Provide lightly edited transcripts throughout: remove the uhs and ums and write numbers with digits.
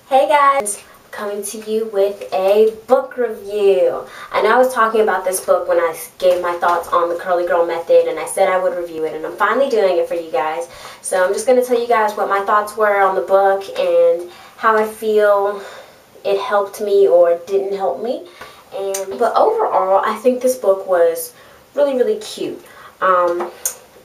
Hey guys, coming to you with a book review. I know I was talking about this book when I gave my thoughts on the Curly Girl method, and I said I would review it, and I'm finally doing it for you guys. So I'm just going to tell you guys what my thoughts were on the book and how I feel it helped me or didn't help me. But overall, I think this book was really cute. I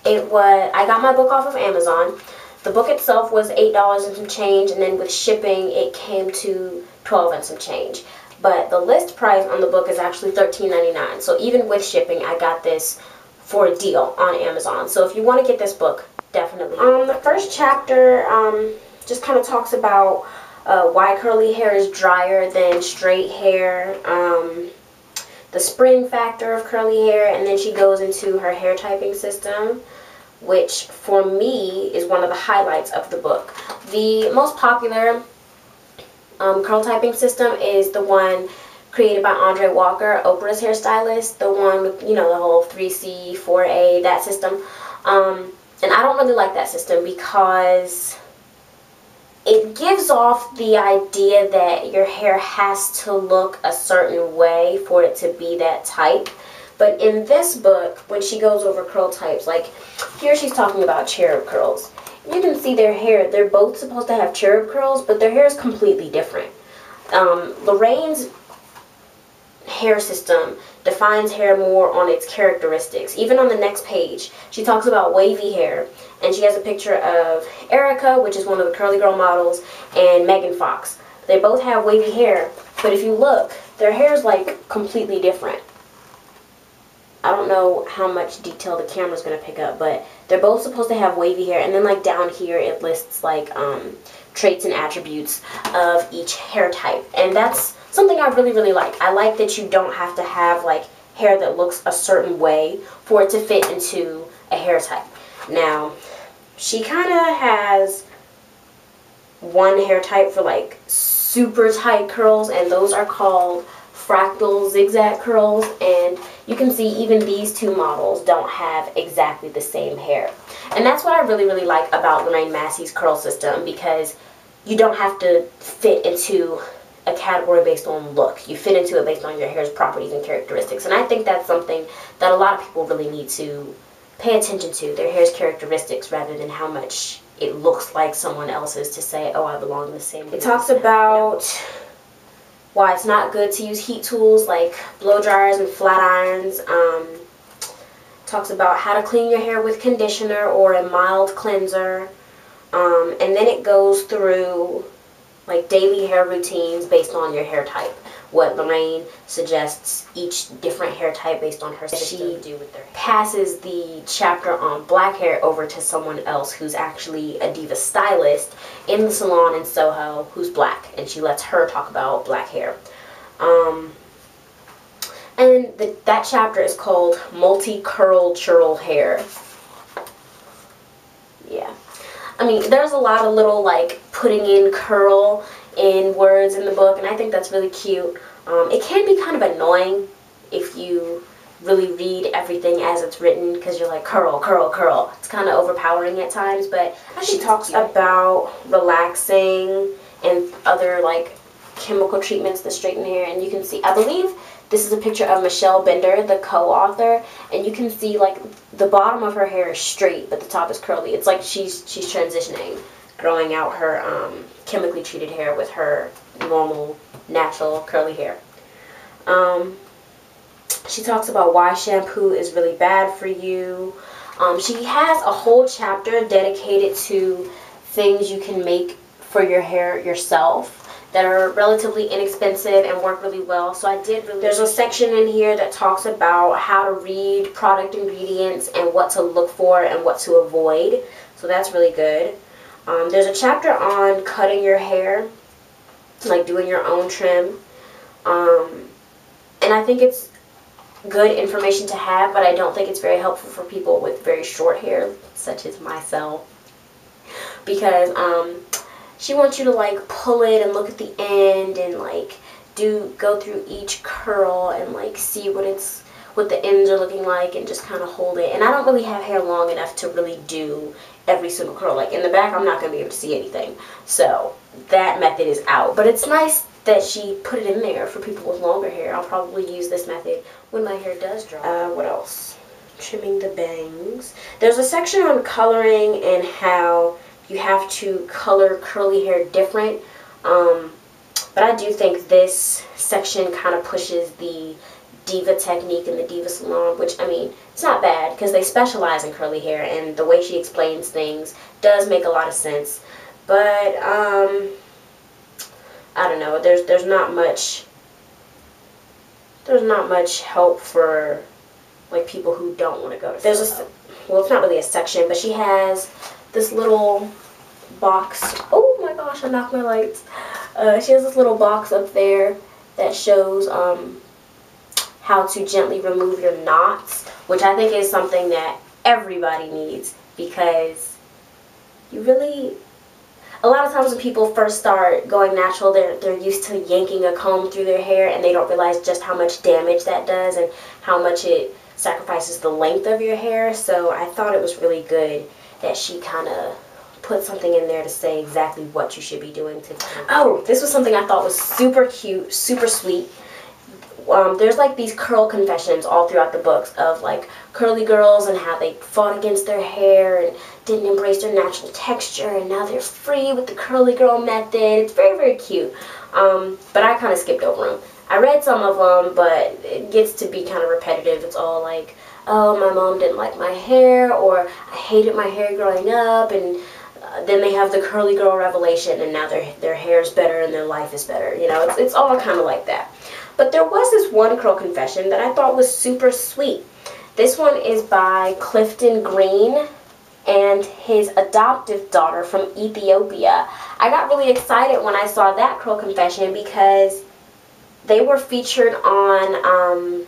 got my book off of Amazon. The book itself was $8 and some change, and then with shipping it came to $12 and some change. But the list price on the book is actually $13.99. So even with shipping, I got this for a deal on Amazon. So if you want to get this book, definitely. The first chapter just kind of talks about why curly hair is drier than straight hair, the spring factor of curly hair, and then she goes into her hair typing system, which for me is one of the highlights of the book. The most popular curl typing system is the one created by Andre Walker, Oprah's hairstylist, the one with, you know, the whole 3C, 4A, that system. And I don't really like that system because it gives off the idea that your hair has to look a certain way for it to be that type. But in this book, when she goes over curl types, like here she's talking about cherub curls. You can see their hair. They're both supposed to have cherub curls, but their hair is completely different. Lorraine's hair system defines hair more on its characteristics. Even on the next page, she talks about wavy hair, and she has a picture of Erica, which is one of the Curly Girl models, and Megan Fox. They both have wavy hair, but if you look, their hair is like completely different. I don't know how much detail the camera's going to pick up, but they're both supposed to have wavy hair, and then like down here it lists like traits and attributes of each hair type, and that's something I really like. I like that you don't have to have like hair that looks a certain way for it to fit into a hair type. Now, she kind of has one hair type for like super tight curls, and those are called fractal zigzag curls, and you can see even these two models don't have exactly the same hair. And that's what I really like about Lorraine Massey's curl system, because you don't have to fit into a category based on look. You fit into it based on your hair's properties and characteristics. And I think that's something that a lot of people really need to pay attention to, their hair's characteristics, rather than how much it looks like someone else's to say, oh, I belong in the same group. It talks about why it's not good to use heat tools like blow dryers and flat irons. Talks about how to clean your hair with conditioner or a mild cleanser. And then it goes through like daily hair routines based on your hair type. What Lorraine suggests each different hair type based on her system do with their hair. Passes the chapter on black hair over to someone else who's actually a diva stylist in the salon in Soho who's black, and she lets her talk about black hair. And that chapter is called Multi-Curl Hair. Yeah. I mean, there's a lot of little like putting in curl in words in the book, and I think that's really cute. It can be kind of annoying if you really read everything as it's written, because you're like curl. It's kind of overpowering at times, but she talks about relaxing and other like chemical treatments that straighten hair, and you can see, I believe this is a picture of Michelle Bender, the co-author, and you can see like the bottom of her hair is straight, but the top is curly. It's like she's transitioning, growing out her chemically treated hair with her normal, natural, curly hair. She talks about why shampoo is really bad for you. She has a whole chapter dedicated to things you can make for your hair yourself that are relatively inexpensive and work really well. So there's a section in here that talks about how to read product ingredients and what to look for and what to avoid. So that's really good. There's a chapter on cutting your hair, like doing your own trim. And I think it's good information to have, but I don't think it's very helpful for people with very short hair, such as myself. Because she wants you to like pull it and look at the end and like go through each curl and like see what the ends are looking like, and just kind of hold it. And I don't really have hair long enough to really do every single curl. Like in the back, I'm not going to be able to see anything. So that method is out. But it's nice that she put it in there for people with longer hair. I'll probably use this method when my hair does dry. What else? Trimming the bangs. There's a section on coloring and how you have to color curly hair different. But I do think this section kind of pushes the diva technique in the diva salon, which, I mean, it's not bad because they specialize in curly hair, and the way she explains things does make a lot of sense. But I don't know, there's not much help for like people who don't want to go to. Well, it's not really a section, but she has this little box. Oh my gosh, I knocked my lights. She has this little box up there that shows how to gently remove your knots, which I think is something that everybody needs, because you really, a lot of times when people first start going natural, they're used to yanking a comb through their hair, and they don't realize just how much damage that does and how much it sacrifices the length of your hair. So I thought it was really good that she kind of put something in there to say exactly what you should be doing to. Oh, this was something I thought was super cute, super sweet. There's like these curl confessions all throughout the books of like curly girls and how they fought against their hair and didn't embrace their natural texture, and now they're free with the curly girl method. It's very, very cute. But I kind of skipped over them. I read some of them, but it gets to be kind of repetitive. It's all like, oh, my mom didn't like my hair, or I hated my hair growing up, and then they have the curly girl revelation, and now their hair is better and their life is better. You know, it's all kind of like that. But there was this one curl confession that I thought was super sweet. This one is by Clifton Green and his adoptive daughter from Ethiopia. I got really excited when I saw that curl confession because they were featured on,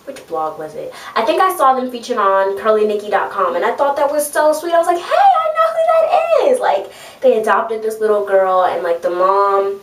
which blog was it? I think I saw them featured on curlynikki.com, and I thought that was so sweet. I was like, hey, I know who that is. Like, they adopted this little girl, and like the mom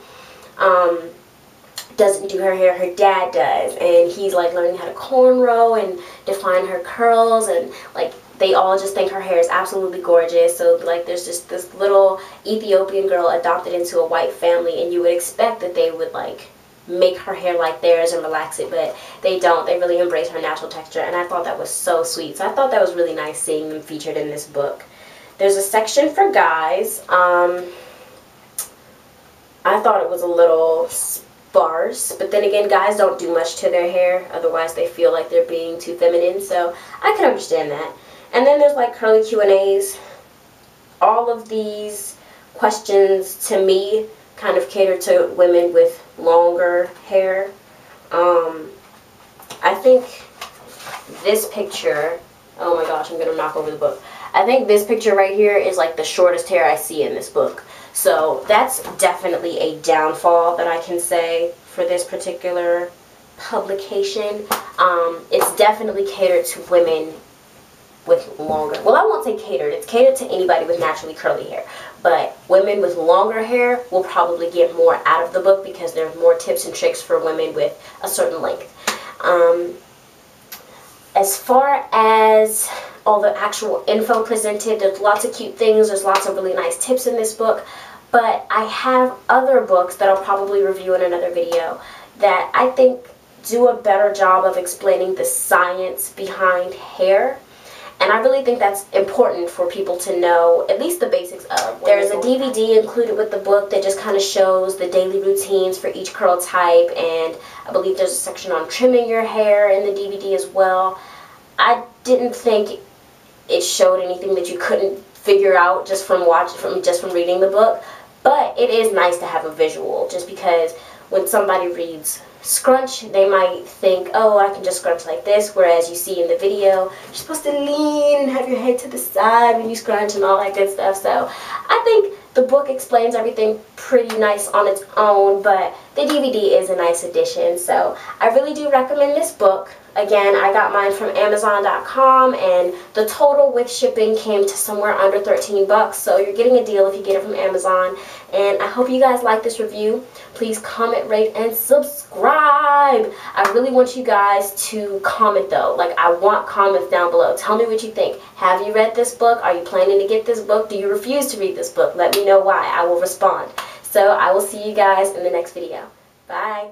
doesn't do her hair, her dad does, and he's like learning how to cornrow and define her curls, and like they all just think her hair is absolutely gorgeous. So like there's just this little Ethiopian girl adopted into a white family, and you would expect that they would like make her hair like theirs and relax it, but they don't. They really embrace her natural texture, and I thought that was so sweet. So I thought that was really nice seeing them featured in this book. There's a section for guys. I thought it was a little sparse, but then again, guys don't do much to their hair, otherwise they feel like they're being too feminine, so I can understand that. And then there's like curly Q&As. All of these questions to me kind of cater to women with longer hair. I think this picture, oh my gosh, I'm gonna knock over the book. I think this picture right here is like the shortest hair I see in this book. So that's definitely a downfall that I can say for this particular publication. It's definitely catered to women with longer, well, I won't say catered, it's catered to anybody with naturally curly hair, but women with longer hair will probably get more out of the book because there's more tips and tricks for women with a certain length. As far as all the actual info presented, there's lots of cute things, there's lots of really nice tips in this book, but I have other books that I'll probably review in another video that I think do a better job of explaining the science behind hair. And I really think that's important for people to know at least the basics of. There's a DVD included with the book that just kind of shows the daily routines for each curl type, and I believe there's a section on trimming your hair in the DVD as well. I didn't think it showed anything that you couldn't figure out just from reading the book, but it is nice to have a visual, just because when somebody reads scrunch, they might think, oh, I can just scrunch like this, whereas you see in the video, you're supposed to lean and have your head to the side when you scrunch and all that good stuff. So I think the book explains everything pretty nice on its own, but the DVD is a nice addition. So I really do recommend this book. Again, I got mine from Amazon.com, and the total with shipping came to somewhere under 13 bucks, so you're getting a deal if you get it from Amazon. And I hope you guys like this review. Please comment, rate, and subscribe. I really want you guys to comment though. Like, I want comments down below. Tell me what you think. Have you read this book? Are you planning to get this book? Do you refuse to read this book? Let me know why. I will respond. So I will see you guys in the next video. Bye.